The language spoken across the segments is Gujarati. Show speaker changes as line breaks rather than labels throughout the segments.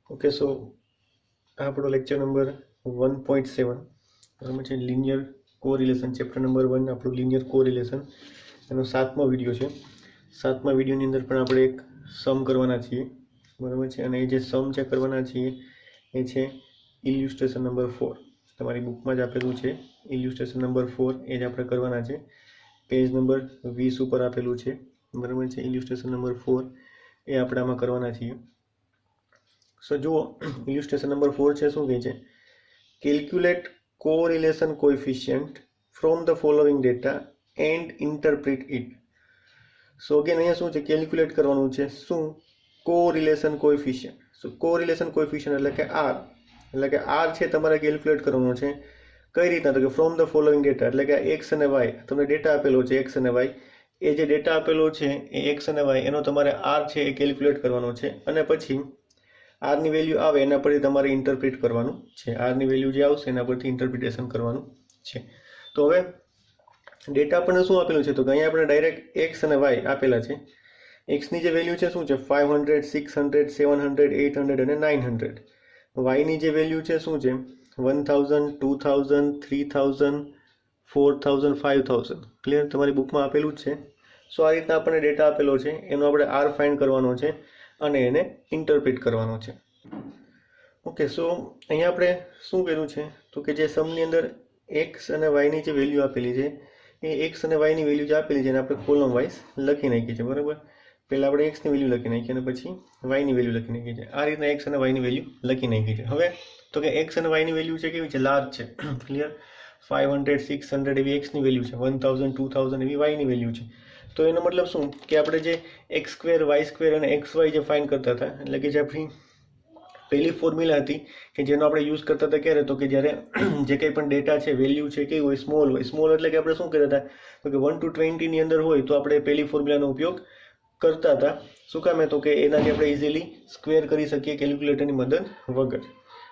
ઓકે, સો આ આપણો લેક્ચર નંબર 1.7 બરાબર છે. લિનિયર કોરિલેશન ચેપ્ટર નંબર 1 આપણું લિનિયર કોરિલેશન એનો 7મો વિડીયો છે. 7મા વિડીયોની અંદર પણ આપણે એક સમ કરવાના છીએ બરાબર છે. અને એ જે સમ જે કરવાના છીએ એ છે ઇલ્યુસ્ટ્રેશન નંબર 4. તમારી બુકમાં જ આપેલું છે ઇલ્યુસ્ટ્રેશન નંબર 4, એ જ આપણે કરવાના છે. પેજ નંબર 20 ઉપર આપેલું છે બરાબર છે. ઇલ્યુસ્ટ્રેશન નંબર 4 એ આપણે આમાં કરવાના છીએ. સો જુઓ, ઇલ્યુસ્ટ્રેશન નંબર 4 છે, શું કહે છે? Calculate correlation coefficient from the following data and interpret it. So again અહીંયા શું છે? કેલ્ક્યુલેટ કરવાનું છે. શું? Correlation coefficient. So correlation coefficient એટલે કે આર, એટલે કે આર છે તમારે કેલ્ક્યુલેટ કરવાનો છે. કઈ રીતના? તો કે ફ્રોમ ધ ફોલોઈંગ ડેટા, એટલે કે એક્સ અને વાય, તમને ડેટા આપેલો છે એક્સ અને વાય. એ જે ડેટા આપેલો છે એ એક્સ અને વાય, એનો તમારે આર છે એ કેલ્ક્યુલેટ કરવાનો છે. અને પછી આરની વેલ્યુ આવે એના પરથી તમારે ઇન્ટરપ્રિટ કરવાનું છે. આરની વેલ્યુ જે આવશે એના પરથી ઇન્ટરપ્રિટેશન કરવાનું છે. તો હવે ડેટા આપણને શું આપેલું છે? તો કે અહીંયા આપણે ડાયરેક્ટ એક્સ અને વાય આપેલા છે. એક્સની જે વેલ્યુ છે શું છે? 500, 600, 700, 800 અને 900. વાયની જે વેલ્યુ છે શું છે? 1000, 2000, 3000, 4000, 5000. ક્લિયર? તમારી બુકમાં આપેલું જ છે. સો આ રીતના આપણને ડેટા આપેલો છે, એનો આપણે આર ફાઇન્ડ કરવાનો છે અને એને ઇન્ટરપ્રિટ કરવાનો છે. ઓકે, સો અહીંયા આપણે શું કર્યું છે? તો કે જે સમની અંદર એક્સ અને વાયની જે વેલ્યુ આપેલી છે એ એક્સ અને વાયની વેલ્યુ જે આપેલી છે એને આપણે કોલમ વાઇઝ લખી નાખી છે બરાબર. પહેલાં આપણે એક્સની વેલ્યુ લખી નાખી અને પછી વાયની વેલ્યુ લખી નાખી છે. આ રીતના એક્સ અને વાયની વેલ્યુ લખી નાખી છે. હવે તો કે એક્સ અને વાયની વેલ્યુ છે કેવી છે? લાર્જ છે. ક્લિયર? 500, 600 એવી એક્સની વેલ્યુ છે, 1000, 2000 એવી વાયની વેલ્યુ છે. તો એનો મતલબ શું? કે આપણે જે એક્સ સ્ક્વેર, વાય સ્ક્વેર અને એક્સ વાય જે ફાઇન્ડ કરતા હતા, એટલે કે જે આપણી પહેલી ફોર્મ્યુલા હતી કે જેનો આપણે યુઝ કરતા હતા ક્યારે? તો કે જ્યારે જે કંઈ પણ ડેટા છે, વેલ્યુ છે, કેવી હોય? સ્મોલ હોય. સ્મોલ એટલે કે આપણે શું કરતા હતા? તો કે 1 to 20 ની અંદર હોય તો આપણે પહેલી ફોર્મ્યુલાનો ઉપયોગ કરતા હતા. શું કામ? તો કે એનાથી આપણે ઇઝીલી સ્ક્વેર કરી શકીએ કેલ્ક્યુલેટરની મદદ વગર.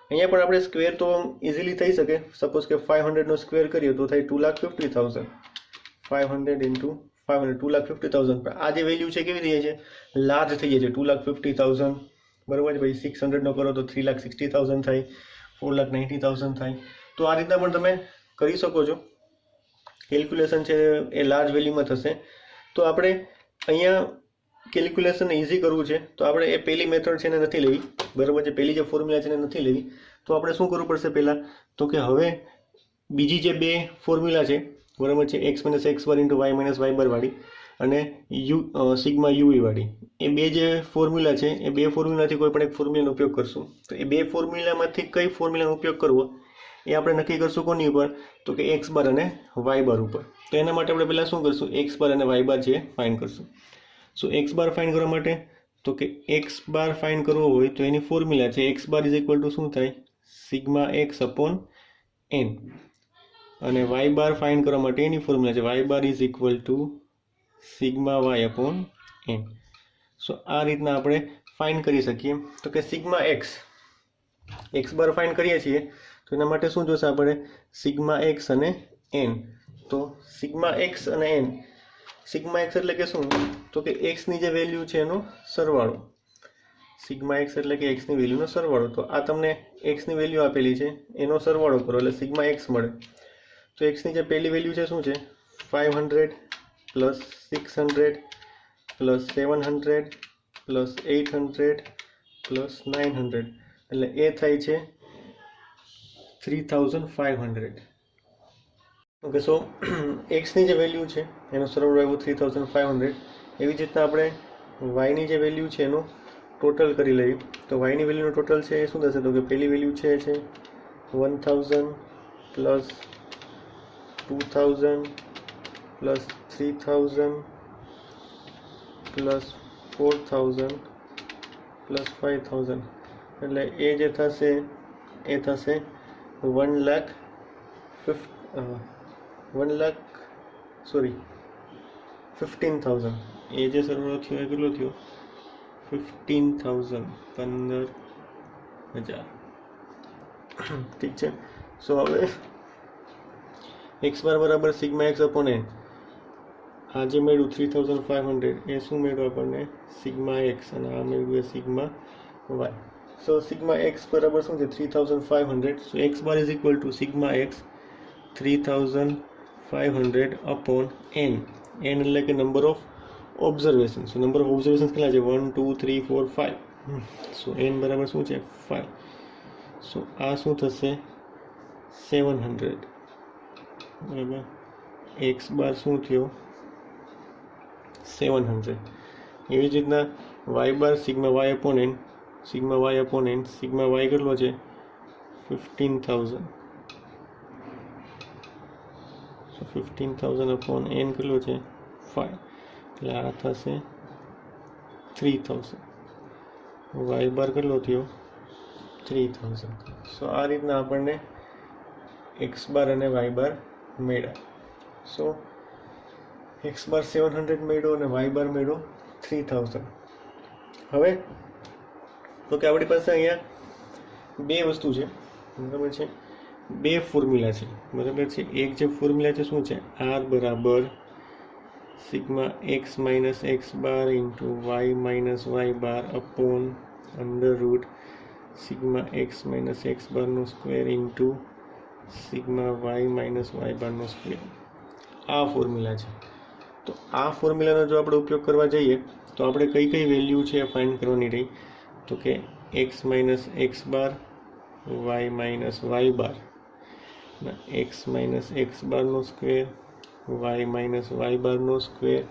અહીંયા પણ આપણે સ્ક્વેર તો ઇઝીલી થઈ શકે. સપોઝ કે 500 નો સ્ક્વેર કરીએ તો થાય 2,50,000. 500 into 500, 2,50,000. આ જે વેલ્યુ છે કેવી થઈ જાય છે? લાર્જ થઈ જાય છે, 2,50,000 બરાબર છે. પછી 600 નો કરો તો 3,60,000 થાય, 4,90,000 થાય. તો આ રીતના પણ તમે કરી શકો છો. કેલ્ક્યુલેશન છે એ લાર્જ વેલ્યુમાં થશે. તો આપણે અહીંયા કેલ્ક્યુલેશન ઇઝી કરવું છે તો આપણે એ પહેલી મેથડ છે એને નથી લેવી બરાબર છે. પહેલી જે ફોર્મ્યુલા છે એને નથી લેવી. તો આપણે શું કરવું પડશે પહેલાં? તો કે હવે બીજી જે બે ફોર્મ્યુલા છે બરાબર છે, x minus x bar into y minus y bar વાળી અને સિગ્મા યુવી વાળી, એ બે જે ફોર્મ્યુલા છે એ બે ફોર્મ્યુલાથી કોઈ પણ એક ફોર્મ્યુલાનો ઉપયોગ કરશું. તો એ બે ફોર્મ્યુલામાંથી કઈ ફોર્મ્યુલાનો ઉપયોગ કરવો એ આપણે નક્કી કરશું કોની ઉપર? તો કે એક્સ બાર અને વાય બાર ઉપર. તો એના માટે આપણે પહેલાં શું કરશું? એક્સ બાર અને વાય બાર છે ફાઇન્ડ કરશું. સો એક્સ બાર ફાઇન્ડ કરવા માટે તો કે એક્સ બાર ફાઇન્ડ કરવો હોય તો એની ફોર્મ્યુલા છે x bar is equal to શું થાય? Sigma x upon n. અને વાય બાર ફાઇન્ડ કરવા માટે એની ફોર્મ્યુલા છે y bar is equal to sigma y upon n. So આ રીતના આપણે ફાઇન્ડ કરી શકીએ. તો કે સિગ્મા એક્સ બાર ફાઇન્ડ કરીએ છીએ તો એના માટે શું જોશે આપણે? સિગ્મા એક્સ અને એન. તો સિગ્મા એક્સ અને એન, સિગ્મા એક્સ એટલે કે શું? તો કે એક્સની જે વેલ્યુ છે એનો સરવાળો. સિગ્મા એક્સ એટલે કે એક્સની વેલ્યુનો સરવાળો. તો આ તમને એક્સની વેલ્યુ આપેલી છે એનો સરવાળો કરો એટલે સિગ્મા એક્સ મળે. તો એક્સની જે પહેલી વેલ્યુ છે શું છે? 500 પ્લસ 600 પ્લસ 700 પ્લસ 800 પ્લસ 900, એટલે એ થાય છે 3,500. ઓકે, સો એક્સની જે વેલ્યુ છે એનો સરવાળો આવ્યો 3,500. એવી જ રીતના આપણે વાયની જે વેલ્યુ છે એનું ટોટલ કરી લઈએ. તો વાયની વેલ્યુનો ટોટલ છે એ શું થશે? તો કે પહેલી વેલ્યુ છે 1000 પ્લસ 2000 પ્લસ 3000 પ્લસ 4000 પ્લસ 5000, એટલે એ જે થશે એ થશે 15,000. એ જે સરવાળો થયો એ કેટલો થયો? 15,000, 15,000. ઠીક છે. સો હવે એક્સ બાર બરાબર સિગ્મા એક્સ અપોન એન, આ જે મેળવ્યું 3,500 એ શું મેળવ્યું આપણને? સિગ્મા એક્સ, અને આ મેળવ્યું sigma y. So sigma x બરાબર શું છે 3500. So x bar is equal to sigma x 3500 upon n. N એટલે કે number of observation. So number of observation કેટલા છે 1 2 3 4 5. સો એન બરાબર શું છે 5. સો આ શું થશે 700 બરાબર. એક્સ બાર શું થયો 700. એવી જ રીતના y bar sigma y upon n, sigma y upon n, sigma y કેટલો છે 15000. સો 15000 અપોન એન કેટલો છે 5, એટલે આ થશે 3000. વાય બાર કેટલો થયો 3000. સો આ રીતના આપણને એક્સ બાર અને વાય બાર મળ્યા. સો એક્સ બાર 700 મળ્યો અને વાય બાર મળ્યો 3000. હવે તો કે આપણી પાસે અહીંયા બે વસ્તુ છે બરાબર છે, બે ફોર્મ્યુલા છે બરાબર છે. એક જે ફોર્મ્યુલા છે શું છે આર બરાબર sigma x minus x bar into y minus y bar upon under root sigma x minus x બારનો square into sigma y minus y બારનો સ્ક્વેર. આ ફોર્મ્યુલા છે. તો આ ફોર્મ્યુલાનો જો આપણે ઉપયોગ કરવા જઈએ તો આપણે કઈ કઈ વેલ્યુ છે એ ફાઇન્ડ કરવાની રહી. તો કે x minus x bar, y minus y bar, x minus x બારનો સ્ક્વેર, વાય માઇનસ વાય બારનો સ્ક્વેર.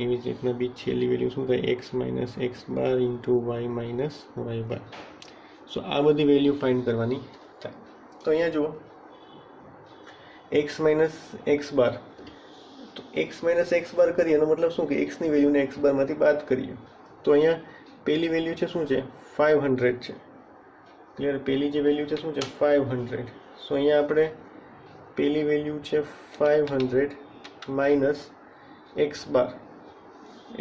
એવી જ રીતના બી છેલ્લી વેલ્યુ શું થાય x minus x bar into y minus y bar. So આ બધી વેલ્યુ ફાઇન્ડ કરવાની થાય. તો અહીંયા જુઓ એક્સ માઇનસ એક્સ બાર, તો એક્સ માઇનસ એક્સ બાર કરીએ એનો મતલબ શું કે એક્સની વેલ્યુને એક્સ બારમાંથી બાદ કરીએ. તો અહીંયા પહેલી વેલ્યુ છે શું છે 500 છે. ક્લિયર? પહેલી જે વેલ્યુ છે શું છે 500. સો અહીંયા આપણે પહેલી વેલ્યુ છે 500 માઇનસ એક્સ બાર.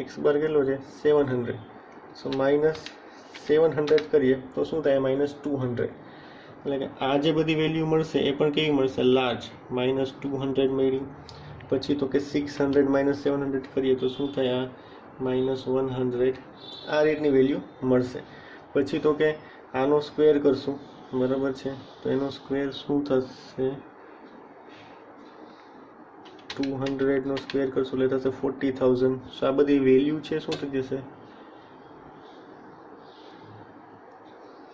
એક્સ બાર કેટલો છે 700. સો માઇનસ 700 કરીએ તો શું થાય માઇનસ 200. એટલે કે આ જે બધી વેલ્યુ મળશે એ પણ કેવી મળશે લાર્જ. માઇનસ 200 મળી. પછી તો કે 600 માઇનસ 700 કરીએ તો શું થાય આ માઇનસ 100. આ રીતની વેલ્યુ મળશે. પછી તો કે આનો સ્ક્વેર કરશું બરાબર છે, તો એનો સ્ક્વેર શું થશે 200 નો સ્ક્વેર કરશું એટલે થશે 40000. સો આ બધી વેલ્યુ છે શું થઈ જશે,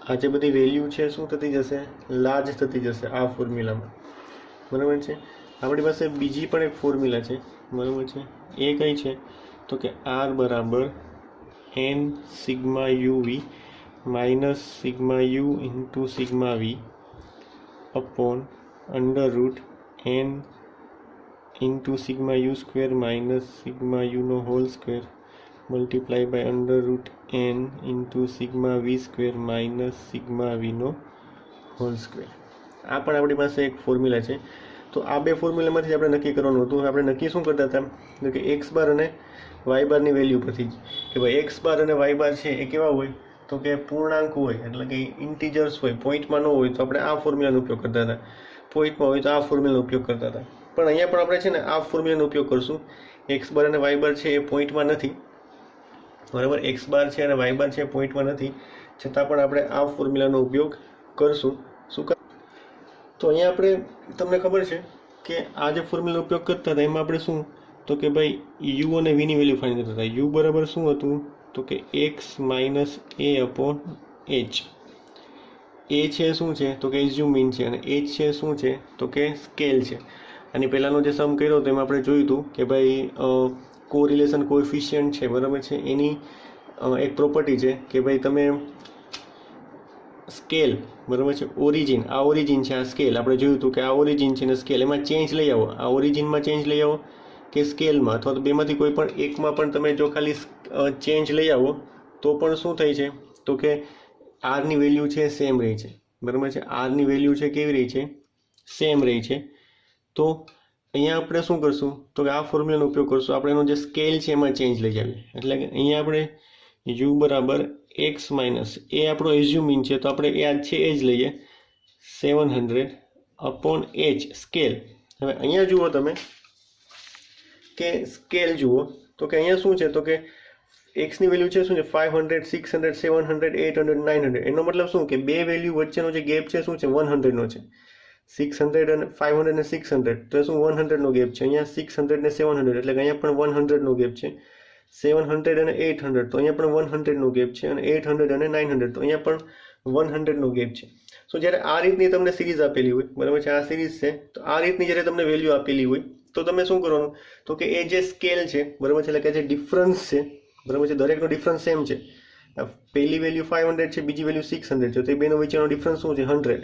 આ જે બધી વેલ્યુ છે શું થતી જશે લાર્જ થતી જશે આ ફોર્મ્યુલામાં બરાબર છે. આપણી પાસે બીજી પણ એક ફોર્મ્યુલા છે બરાબર છે. એ કઈ છે તો કે આર બરાબર n sigma u v minus sigma u into sigma v upon under root n into sigma you square minus sigma યુનો whole square multiply by under root n into sigma V square minus sigma વીનો હોલ સ્ક્વેર. આ પણ આપણી પાસે એક ફોર્મ્યુલા છે. તો આ બે ફોર્મ્યુલામાંથી આપણે નક્કી કરવાનું હતું. આપણે નક્કી શું કરતા હતા તો કે એક્સ બાર અને વાય બારની વેલ્યુ પરથી કે ભાઈ એક્સ બાર અને વાય બાર છે એ કેવા હોય તો કે પૂર્ણાંક હોય, એટલે કે ઇન્ટીજર્સ હોય, પોઈન્ટમાં ન હોય તો આપણે આ ફોર્મ્યુલાનો ઉપયોગ કરતા હતા. પોઈન્ટમાં હોય તો આ ફોર્મ્યુલાનો ઉપયોગ કરતા હતા. પણ અહીંયા પણ આપણે છે ને આ ફોર્મ્યુલાનો ઉપયોગ કરશું. એક્સ બાર અને વાય બાર છે એ પોઈન્ટમાં નથી બરાબર. એક્સ બાર છે અને વાય બાર છે એ પોઈન્ટમાં નથી, છતાં પણ આપણે આ ફોર્મ્યુલાનો ઉપયોગ કરશું. શું તો અહીંયા આપણે તમને ખબર છે કે આ જે ફોર્મ્યુલાનો ઉપયોગ કરતા હતા એમાં આપણે શું તો કે ભાઈ યુ અને વીની વેલ્યુ ફાઇન્ડ કરતા હતા. યુ બરાબર શું હતું તો કે એક્સ માઇનસ એ અપોન એચ. એ છે શું છે તો કે એઝ્યુમીન છે અને એચ છે શું છે તો કે સ્કેલ છે. અને પહેલાંનો જે સમ કર્યો હતો એમાં આપણે જોયું હતું કે ભાઈ કોરિલેશન કોએફિશિયન્ટ છે બરાબર છે. એની એક પ્રોપર્ટી છે કે ભાઈ તમે સ્કેલ બરાબર છે, ઓરિજિન, આ ઓરિજિન છે, આ સ્કેલ આપણે જોયું હતું કે આ ઓરિજિન છે ને સ્કેલ એમાં ચેન્જ લઈ આવો. આ ઓરિજિનમાં ચેન્જ લઈ આવો કે સ્કેલમાં અથવા તો બેમાંથી કોઈ પણ એકમાં પણ તમે જો ખાલી ચેન્જ લઈ આવો તો પણ શું થાય છે તો કે આરની વેલ્યુ છે સેમ રહી છે બરાબર છે. આરની વેલ્યુ છે કેવી રહી છે સેમ રહી છે. તો અહીંયા આપણે શું કરશું તો કે આ ફોર્મ્યુલાનો ઉપયોગ કરશું. આપણે એનો જે સ્કેલ છે એમાં ચેન્જ લઈ આવીએ. એટલે કે અહીંયા આપણે યુ બરાબર એક્સ માઇનસ એ આપણો એઝ્યુમિન છે તો આપણે એ આ છે એ જ લઈએ 700 અપોન એચ સ્કેલ. હવે અહીંયા જુઓ તમે કે સ્કેલ જુઓ તો કે અહીંયા શું છે તો કે એક્સની વેલ્યુ છે શું છે 500, 600, 700, 800, 900. એનો મતલબ શું કે બે વેલ્યુ વચ્ચેનો જે ગેપ છે શું છે 100 નો છે. 600 અને 500 અને 600 તો શું 100 નો ગેપ છે. અહીંયા 600 ને 700 એટલે કે અહીંયા પણ 100 નો ગેપ છે. 700 અને 800 તો અહીંયા પણ 100 નો ગેપ છે. અને 800 અને 900 તો અહીંયા પણ 100 નો ગેપ છે. સો જ્યારે આ રીતની તમને સિરીઝ આપેલી હોય, બરાબર છે, આ સિરીઝ છે, તો આ રીતની જ્યારે તમને વેલ્યુ આપેલી હોય તો તમે શું કરવાનું, તો કે એ જે સ્કેલ છે, બરાબર છે, એટલે કે જે ડિફરન્સ છે, બરાબર છે, દરેકનો ડિફરન્સ સેમ છે. પહેલી વેલ્યુ 500 છે, બીજી વેલ્યુ 600 છે, તો એ બેનો વચ્ચેનો ડિફરન્સ શું છે 100.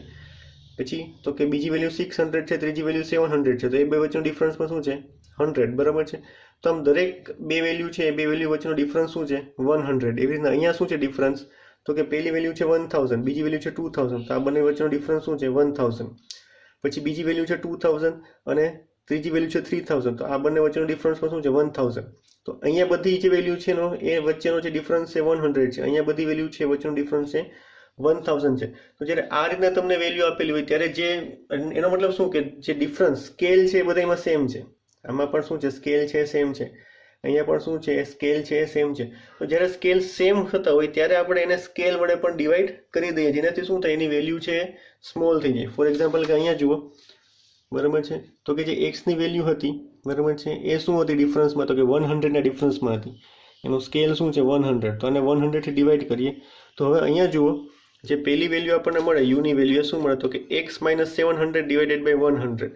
પછી તો કે બીજી વેલ્યુ 600 છે, ત્રીજી વેલ્યુ 700 છે, તો એ બે વચ્ચેનો ડિફરન્સમાં શું છે 100, બરાબર છે. તો આમ દરેક બે વેલ્યુ છે, એ બે વેલ્યુ વચ્ચેનો ડિફરન્સ શું છે 100. એવી રીતના અહીંયા શું છે ડિફરન્સ, તો કે પહેલી વેલ્યુ છે 1000, બીજી વેલ્યુ છે 2000, તો આ બંને વચ્ચેનો ડિફરન્સ શું છે 1000. પછી બીજી વેલ્યુ છે 2000 અને ત્રીજી વેલ્યુ છે 3000, તો આ બંને વચ્ચેનો ડિફરન્સમાં શું છે 1000. તો અહીંયા બધી જે વેલ્યુ છે એ વચ્ચેનો જે ડિફરન્સ છે 100 છે. અહીંયા બધી વેલ્યુ છે વચ્ચેનો ડિફરન્સ છે 1000 છે. તો જ્યારે આ રીતના તમને વેલ્યુ આપેલી હોય ત્યારે જે એનો મતલબ શું કે જે ડિફરન્સ સ્કેલ છે એ બધામાં સેમ છે. આમાં પણ શું છે સ્કેલ છે સેમ છે, અહીંયા પણ શું છે સ્કેલ છે સેમ છે. તો જ્યારે સ્કેલ સેમ થતા હોય ત્યારે આપણે એને સ્કેલ વડે પણ ડિવાઈડ કરી દઈએ, જેનાથી શું થાય એની વેલ્યુ છે સ્મોલ થઈ જાય. ફોર એક્ઝામ્પલ કે અહીંયા જુઓ, બરાબર છે, તો કે જે એક્સની વેલ્યુ હતી, બરાબર છે, એ શું હતી ડિફરન્સમાં, તો કે 100 ના ડિફરન્સમાં હતી. એનું સ્કેલ શું છે 100, તો આને 100 થી ડિવાઈડ કરીએ તો હવે અહીંયા જુઓ જે પહેલી વેલ્યુ આપણને મળે યુની વેલ્યુ એ શું મળે, તો કે x - 700 ડિવાઇડેડ બાય 100.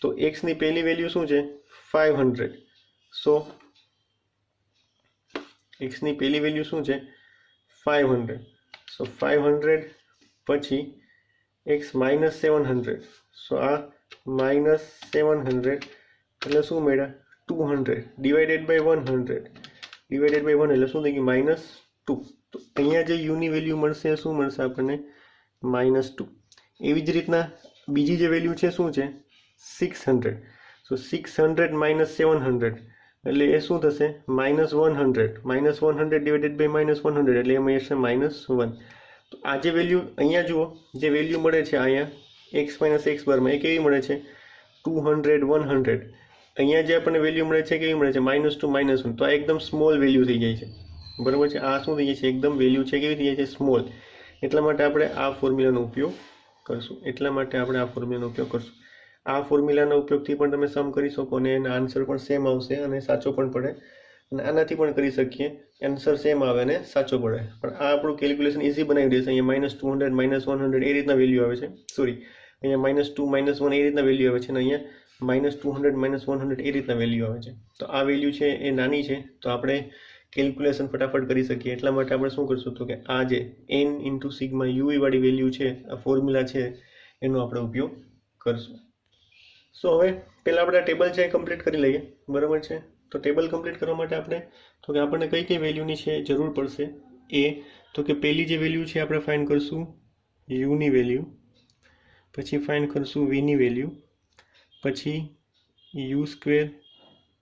તો x ની પહેલી વેલ્યુ શું છે 500. સો x ની પહેલી વેલ્યુ શું છે 500. સો 500 પછી x - 700. સો આ -700 એટલે શું મળ્યા 200 ડિવાઇડેડ બાય 100. ડિવાઇડેડ બાય 1 એટલે શું થઈ ગયું -2. તો અહીંયા જે યુની વેલ્યુ મળશે શું મળશે આપણને -2. એવી જ રીતના બીજી જે વેલ્યુ છે શું છે 600. સો 600 - 700 એટલે એ શું થશે -100. -100 ડિવાઇડેડ બાય -100 એટલે એમાં હશે -1. તો આ જે વેલ્યુ અહીંયા જુઓ જે વેલ્યુ મળે છે અહીંયા x - x બારમાં એ કેવી મળે છે 200 100. અહીંયા જે આપણને વેલ્યુ મળે છે કેવી મળે છે -2 -1. તો આ એકદમ સ્મોલ વેલ્યુ થઈ જાય છે, બરાબર છે. આ શું થઈ જાય છે એકદમ વેલ્યુ છે કેવી થઈ જાય છે સ્મોલ. એટલા માટે આપણે આ ફોર્મ્યુલાનો ઉપયોગ કરશું. આ ફોર્મ્યુલાના ઉપયોગથી પણ તમે સમ કરી શકો અને એના આન્સર પણ સેમ આવશે અને સાચો પણ પડે. અને આનાથી પણ કરી શકીએ, આન્સર સેમ આવે અને સાચો પડે. પણ આ આપણું કેલ્ક્યુલેશન ઇઝી બનાવી દેશે. અહીંયા -200 -100 એ રીતના વેલ્યુ આવે છે. સોરી, અહીંયા -2 -1 એ રીતના વેલ્યુ આવે છે અને અહીંયા -200 -100 એ રીતના વેલ્યુ આવે છે. તો આ વેલ્યુ છે એ નાની છે તો આપણે કેલ્ક્યુલેશન ફટાફટ કરી શકીએ. એટલા માટે આપણે શું કરશું તો કે આ જે n × સિગ્મા યુવી વાળી વેલ્યુ છે, આ ફોર્મ્યુલા છે, એનો આપણે ઉપયોગ કરશું. સો હવે પહેલાં આપણે આ ટેબલ છે એ કમ્પ્લીટ કરી લઈએ, બરાબર છે. તો ટેબલ કમ્પ્લીટ કરવા માટે આપણે તો કે આપણને કઈ કઈ વેલ્યુની છે જરૂર પડશે. એ તો કે પહેલી જે વેલ્યુ છે આપણે ફાઇન્ડ કરશું યુની વેલ્યુ, પછી ફાઇન્ડ કરશું વીની વેલ્યુ, પછી u²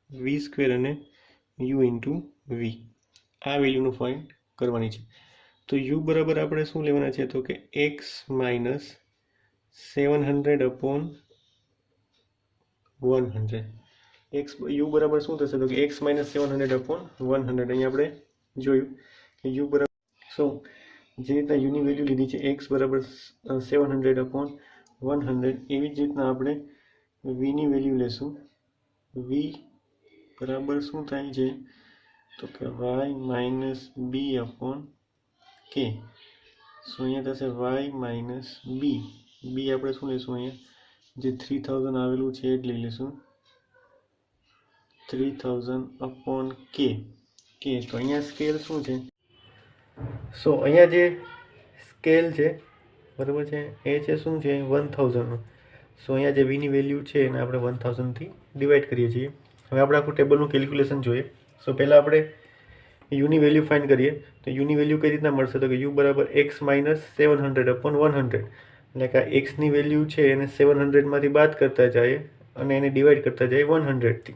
v² અને u × v આ વેલ્યુનું ફાઇન્ડ કરવાની છે. તો u બરાબર આપણે શું લેવાના છે તો કે x - 700 / 100. u બરાબર શું થશે તો કે x - 700 / 100. અહીંયા આપણે જોયું કે u બરાબર સો જે રીતના યુની વેલ્યુ લીધી છે x બરાબર 700 / 100, એવી જ રીતના આપણે vની વેલ્યુ લેશું. v બરાબર શું થાય છે તો કે y - b / k. સો અહીંયા થશે y - b. b આપણે શું લેશું અહીંયા જે 3000 આવેલું છે એ જ લઈ લેશું, 3000 / k. તો અહીંયા સ્કેલ શું છે, સો અહીંયા જે સ્કેલ છે, બરાબર છે, એ છે શું છે 1000. સો અહીંયા જે વીની વેલ્યુ છે એને આપણે 1000 થી ડિવાઈડ કરીએ છીએ. હવે આપણે આખું ટેબલનું કેલ્ક્યુલેશન જોઈએ. સો પહેલાં આપણે યુની વેલ્યુ ફાઇન્ડ કરીએ. તો યુની વેલ્યુ કઈ રીતના મળશે તો કે યુ બરાબર x - 700 / 100. એટલે કે આ એક્સની વેલ્યુ છે એને 700માંથી બાદ કરતા જાય અને એને ડિવાઈડ કરતા જાય 100થી.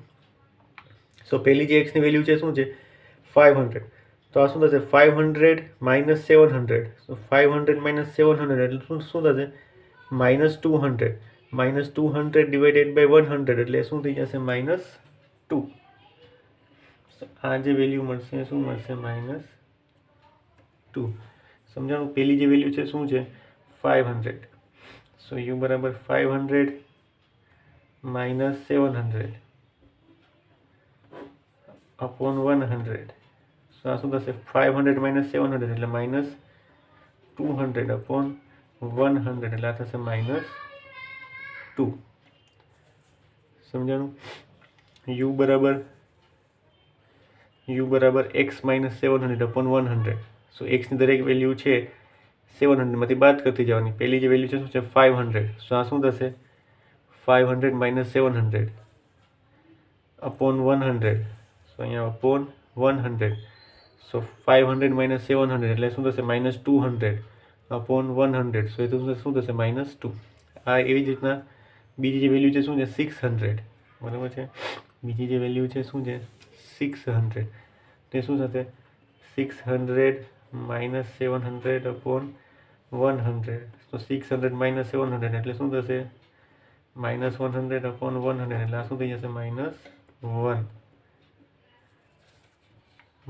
સો પહેલી જે એક્સની વેલ્યુ છે શું છે 500. તો આ શું થશે 500 - 700. સો 500 - 700 એટલે શું થશે -200. -200 ડિવાઇડેડ બાય 100 એટલે શું થઈ જશે -2. આ જે વેલ્યુ મળશે શું મળશે -2 સમજાણું. પહેલી જે વેલ્યુ છે શું છે 500. સો યુ બરાબર 500 માઇનસ 700 અપોન 100. સો આ શું થશે 500 માઇનસ 700 એટલે -200 અપોન 100 એટલે આ થશે -2. સમજાણું. યુ બરાબર x માઇનસ 700 અપોન 100. સો એક્સની દરેક વેલ્યુ છે 700માંથી બાદ કરતી જવાની. પહેલી જે વેલ્યુ છે શું છે 500. સો આ શું થશે 500 માઇનસ 700 અપોન 100. સો અહીંયા અપોન 100. સો 500 માઇનસ 700 એટલે શું થશે -200 અપોન 100. સો એ તો શું થશે -2. આ એવી જ રીતના બીજી જે વેલ્યુ છે શું છે 600. બરાબર છે. બીજી જે વેલ્યુ છે શું છે 600. તે શું થશે 600 માઇનસ 700 અપોન 100. તો 600 માઇનસ 700 એટલે શું થશે -100 અપોન 100 એટલે આ શું થઈ જશે -1.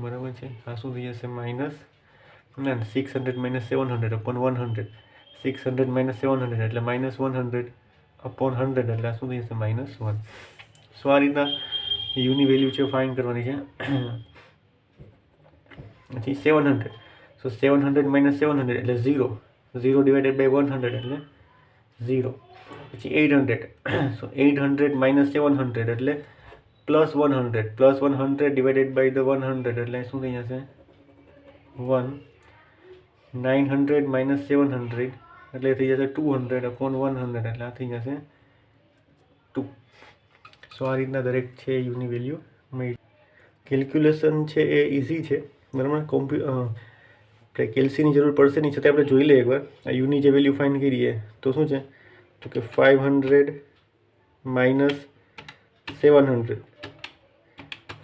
બરાબર છે. આ શું થઈ જશે -600 માઇનસ 700 અપોન 100. 600 માઇનસ 700 એટલે -100 અપોન 100 એટલે આ શું થઈ જશે -1. સો આ રીતના યુની વેલ્યુ છે ફાઇન્ડ કરવાની છે. પછી 700. સો 700 માઇનસ 700 એટલે 0. 0 ડિવાઇડેડ બાય 100 એટલે 0. પછી 800. સો 800 માઇનસ 700 એટલે +100. +100 ડિવાઇડેડ બાય ધ 100 એટલે શું થઈ જશે 1. 900 માઇનસ 700 એટલે થઈ જશે 200 અપોન 100 એટલે આ થઈ જશે 2. સો આ રીતના દરેક છે યુની વેલ્યુ મળી. કેલ્ક્યુલેશન છે એ ઇઝી છે. બરાબર. આપણે કેલ્સીની જરૂર પડશે નહીં, છતાં આપણે જોઈ લઈએ એકવાર. આ યુની જે વેલ્યુ ફાઇન્ડ કરીએ તો શું છે તો કે 500 માઇનસ 700.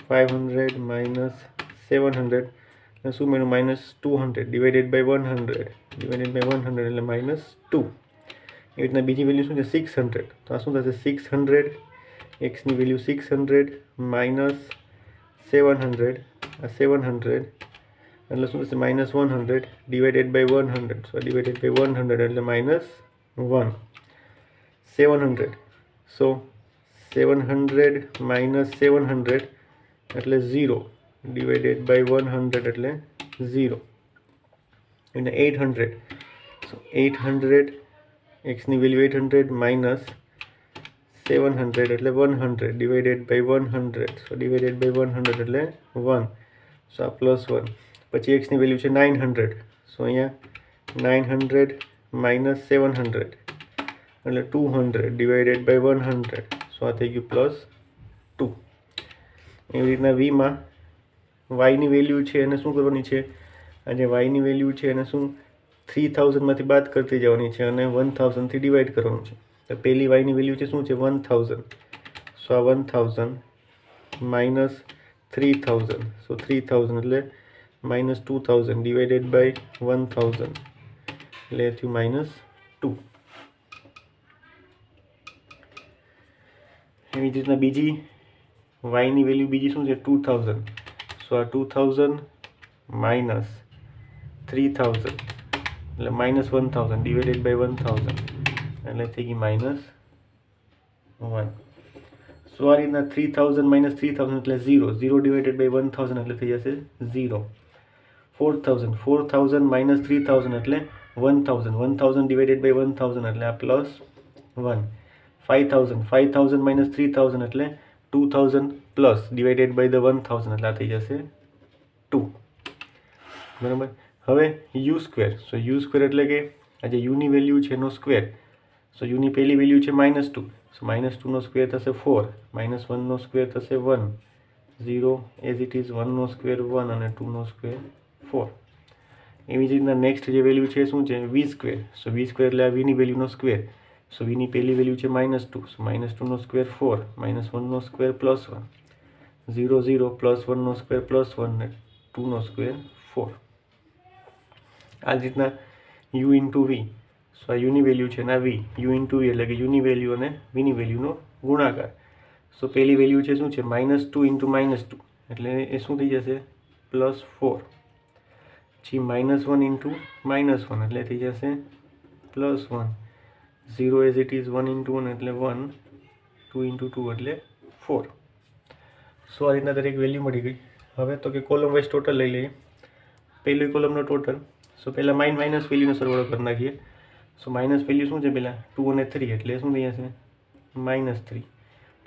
500 માઇનસ 700 એટલે શું મળ્યું -200 ડિવાઇડેડ બાય 100 એટલે -2. એ રીતના બીજી વેલ્યુ શું છે 600. તો આ શું થશે 600. એક્સની વેલ્યુ 600 માઇનસ 700. આ 700 એટલે શું થશે -100 ડિવાઇડેડ બાય 100. સો ડિવાઇડેડ બાય 100 એટલે -1. 700. સો 700 માઇનસ 700 એટલે 0 ડિવાઇડેડ બાય 100 એટલે 0. અને 800. સો 800 એક્સની વેલ્યુ 800 માઇનસ 700 એટલે 100 ડિવાઇડેડ બાય 100. સો ડિવાઇડેડ બાય 100 એટલે 1. સો આ +1. પછી એક્સની વેલ્યુ છે 900. સો અહીંયા 900 માઇનસ 700 એટલે 200 ડિવાઇડેડ બાય 100. સો આ થઈ ગયું +2. એવી રીતના વીમાં વાયની વેલ્યુ છે એને શું કરવાની છે, આ જે વાયની વેલ્યુ છે એને શું 3000માંથી બાદ કરતી જવાની છે અને 1000થી ડિવાઈડ કરવાનું છે. તો પહેલી વાયની વેલ્યુ છે શું છે 1000. સો આ 1000 માઇનસ 3000. સો 3000 એટલે -2000 ડિવાઇડેડ બાય 1000 એટલે થયું -2. એવી જ રીતના બીજી વાયની વેલ્યુ બીજી શું છે 2000. સો આ 2000 માઇનસ 3000 એટલે -1000 ડિવાઇડેડ બાય 1000 એટલે થઈ ગઈ -1. સો આ રીતના 3000 માઇનસ 3000 એટલે 0. 0 ડિવાઇડેડ બાય 1000 એટલે થઈ જશે 0. 4000 માઇનસ 3000 એટલે 1000. 1000 ડિવાઇડેડ બાય 1000 એટલે આ +1. 5000 માઇનસ 3000 એટલે 2000 પ્લસ ડિવાઇડેડ બાય ધ 1000 એટલે આ થઈ જશે 2. બરાબર. હવે you square. So u square એટલે કે આ જે યુની વેલ્યુ છે એનો સ્ક્વેર. સો યુની પહેલી વેલ્યુ છે -2. સો -2 નો સ્ક્વેર થશે 4. -1 નો સ્ક્વેર થશે 1. 0 એઝ ઇટ ઇઝ. 1 નો સ્ક્વેર 1 અને 2 નો સ્ક્વેર 4. એવી જ રીતના નેક્સ્ટ જે વેલ્યુ છે શું છે વી સ્ક્વેર. સો વી સ્ક્વેર એટલે આ વીની વેલ્યુનો સ્ક્વેર. સો વીની પહેલી વેલ્યુ છે -2. સો -2 નો સ્ક્વેર 4. -1 નો સ્ક્વેર +1. 0 0 +1 નો સ્ક્વેર +1 અને 2 નો સ્ક્વેર 4. આ જ રીતના યુ ઇન્ટુ વી. સો આ યુની વેલ્યુ છે ના વી. યુ ઇન્ટુ વી એટલે કે યુની વેલ્યુ અને વીની વેલ્યુનો ગુણાકાર. સો પહેલી વેલ્યુ છે શું છે -2 ઇન્ટુ -2. એટલે એ શું થઈ જશે +4, પછી -1 ઇન્ટુ -1 એટલે થઈ જશે +1, 0 એઝ ઇટ ઇઝ 1 ઇન્ટુ 1 એટલે 1, 2 ઇન્ટુ 2 એટલે 4. સો આ રીતના દરેક વેલ્યુ મળી ગઈ. હવે તો કે કોલમ વાઇઝ ટોટલ લઈ લઈએ. પહેલી કોલમનો ટોટલ, સો પહેલાં માઇનસ વેલ્યુનો સરવાળો કરી નાખીએ. સો માઇનસ વેલ્યુ શું છે પહેલાં 2 અને 3 એટલે શું થઈ જશે -3.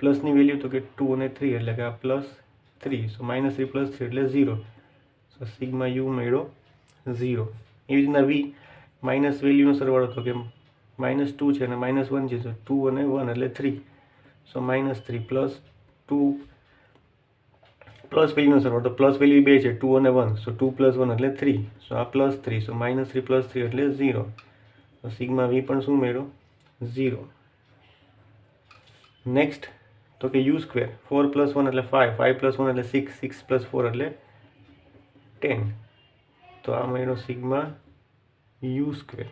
પ્લસની વેલ્યુ તો કે 2 અને 3 એટલે કે આ +3. સો -3 + 3 એટલે 0. સો સિગ્મા યુ મળ્યો 0. એવી રીતના વી માઇનસ વેલ્યુનો સરવાળો તો કે -2 છે અને -1 છે. સો 2 અને 1 એટલે 3. સો -3 + 2 પ્લસ વેલ્યુનો સરવાળો તો પ્લસ વેલ્યુ 2 છે 2 અને 1. સો 2 + 1 એટલે 3. સો આ +3. સો -3 + 3 એટલે 0. તો સિગ્મા વી પણ શું મળ્યો 0. નેક્સ્ટ તો કે યુ સ્ક્વેર, 4 + 1 એટલે 5, 5 + 1 એટલે 6, 6 + 4 એટલે 10. તો આ મળ્યો sigma you square.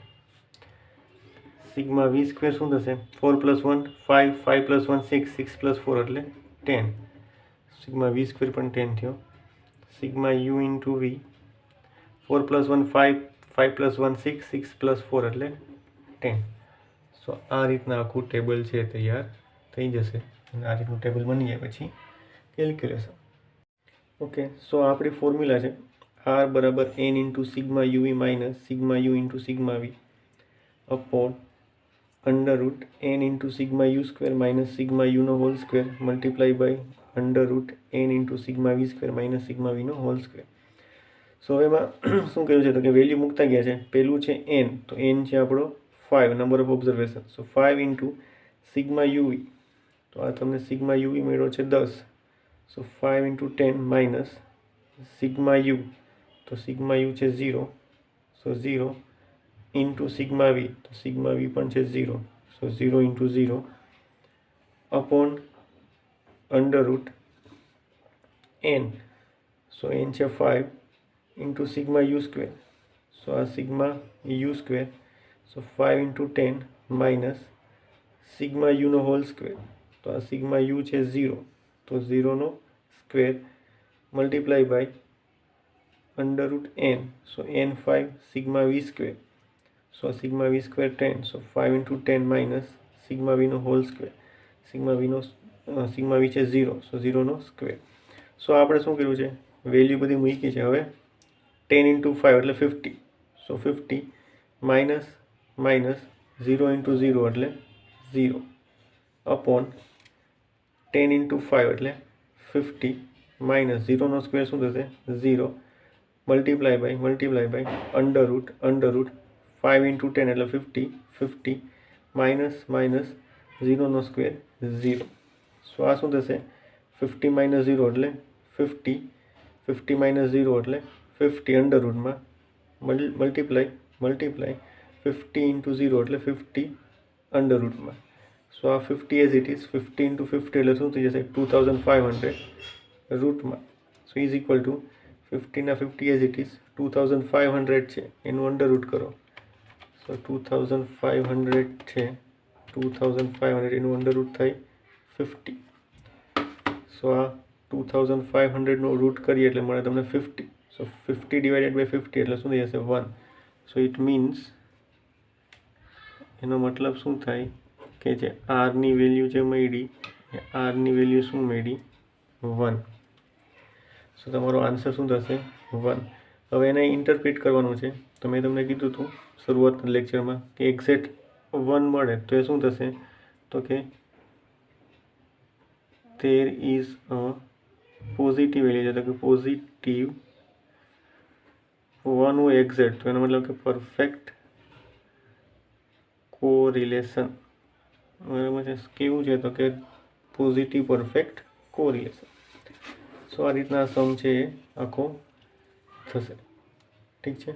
Sigma V square શું થશે 4 + 1 5, 5 + 1 6, 6 + 4 એટલે 10. સિગ્મા વી સ્ક્વેર પણ 10 થયો. સિગ્મા યુ ઇન્ટુ વી, 4 + 1 5, 5 + 1 6, 6 + 4 એટલે 10. સો આ રીતના આખું ટેબલ છે તૈયાર થઈ જશે. અને આ રીતનું ટેબલ બની જાય પછી કેલ્ક્યુલેશન. ઓકે, સો આપણી ફોર્મ્યુલા છે R બરાબર n into sigma u v minus sigma u into sigma v upon √n into sigma you square minus sigma યુનો whole square multiply by √n into sigma V square minus sigma વીનો હોલ સ્ક્વેર. સો એમાં શું કહ્યું છે તો કે વેલ્યુ મૂકતા ગયા છે. પહેલું છે n, તો n છે આપણો 5 number of observation. So 5 into sigma UV, તો આ તમને સિગ્મા યુવી મળ્યો છે 10. So 5 into 10 minus sigma you, તો સિગ્મા યુ છે 0. સો 0 ઇન્ટુ સિગ્મા વી, તો સિગ્મા વી પણ છે 0. So 0 into 0 upon √n. So n છે 5 into sigma you square. So આ sigma you square. So 5 into 10 minus sigma યુનો હોલ સ્ક્વેર. તો આ સિગ્મા યુ છે 0. તો 0નો square multiply by √n. So n 5 sigma V square. So sigma V square 10. So 5 into 10 minus sigma વીનો હોલ સ્ક્વેર. સિગ્મા વી છે 0. સો 0નો સ્ક્વેર. સો આપણે શું કર્યું છે વેલ્યુ બધી મૂકી છે. હવે 10 ઇન્ટુ 5 એટલે 50. સો 50 માઇનસ 0 ઇન્ટુ 0 એટલે 0 અપોન 10 ઇન્ટુ 5 એટલે 50 માઇનસ 0નો સ્ક્વેર શું થશે 0 મલ્ટીપ્લાય બાય √5 ઇન્ટુ 10 એટલે 50, 50 માઇનસ 0નો સ્ક્વેર 0. સો આ શું થશે 50 માઇનસ 0 એટલે 50, 50 માઇનસ 0 એટલે 50 √માં મલ્ટીપ્લાય 50 ઇન્ટુ 0 એટલે 50 √માં. સો આ 50 એઝ ઇટ ઇઝ 50 ઇન્ટુ 50 એટલે શું થઈ જશે 2500 રૂટમાં. સો ઇઝ ઇક્વલ ટુ 50 ના 50 એઝ ઇટ ઇઝ 2500 છે એનું √ કરો. સો 2500 છે 2500 એનું √ થાય 50. સો આ 2500નો √ કરીએ એટલે મળે તમને 50. સો 50 ડિવાઇડેડ બાય 50 એટલે શું થઈ જશે 1. સો ઇટ મીન્સ એનો મતલબ શું થાય કે જે આરની વેલ્યુ જે મળી એ આરની વેલ્યુ શું મળી 1. સો તમારો આન્સર શું થશે 1. હવે એને ઇન્ટરપ્રિટ કરવાનું છે. તો મેં તમને કીધું હતું શરૂઆતના લેક્ચરમાં કે એક્ઝેક્ટ 1 મળે તો એ શું થશે તો કે there is a positive value છે તો કે પોઝિટિવ 1 હોય એક્ઝેક્ટ તો એનો મતલબ કે પરફેક્ટ કોરિલેશન. બરાબર છે. કેવું છે તો કે પોઝિટિવ પરફેક્ટ કોરિલેશન. સો આ રીતના સમ છે એ આખો થશે. ઠીક છે.